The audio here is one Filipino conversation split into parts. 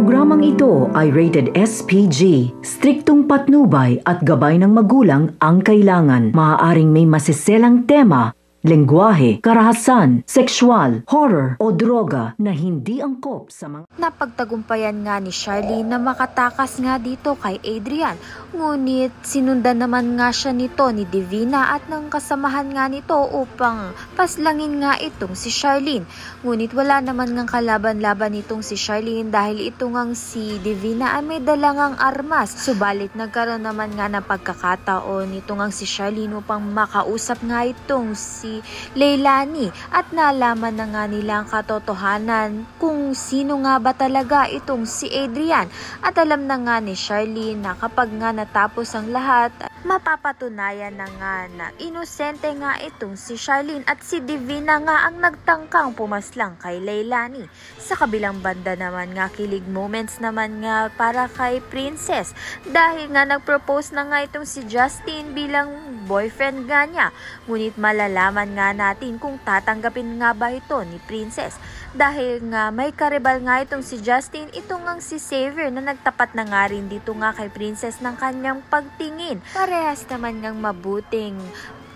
programang ito ay rated SPG. Striktong patnubay at gabay ng magulang ang kailangan. Maaaring may masiselang tema, lengguwahe, karahasan, sexual, horror o droga na hindi angkop sa mga... Napagtagumpayan nga ni Charlene na makatakas nga dito kay Adrian. Ngunit sinundan naman nga siya nito ni Divina at ng kasamahan nga nito upang paslangin nga itong si Charlene. Ngunit wala naman ngang kalaban-laban itong si Charlene dahil ito ngang si Divina ay may dalangang armas. Subalit nagkaroon naman nga ng pagkakataon ito ngang si Charlene upang makausap nga itong si Leilani at nalaman na nga nila ang katotohanan kung sino nga ba talaga itong si Adrian. At alam na nga ni Charlene na kapag nga natapos ang lahat, mapapatunayan na nga na inosente nga itong si Charlene at si Divina nga ang nagtangkang pumaslang kay Leilani. Sa kabilang banda naman nga kilig moments naman nga para kay Princess dahil nga nagpropose na nga itong si Justin bilang boyfriend nga niya. Ngunit malalaman nga natin kung tatanggapin nga ba ito ni Princess dahil nga may karibal nga itong si Justin, ito ngang si Xavier na nagtapat na nga rin dito nga kay Princess ng kanyang pagtingin. Parehas naman ngang mabuting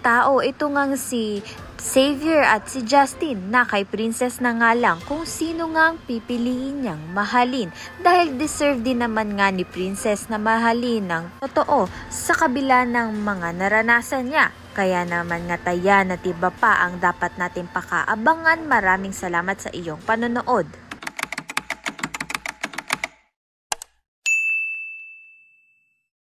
tao ito ngang si Xavier at si Justin na kay Princess na nga lang kung sino nga ang pipiliin niyang mahalin dahil deserve din naman nga ni Princess na mahalin ng totoo sa kabila ng mga naranasan niya. Kaya naman nga taya na tiba pa ang dapat natin pakaabangan. Maraming salamat sa iyong panonood.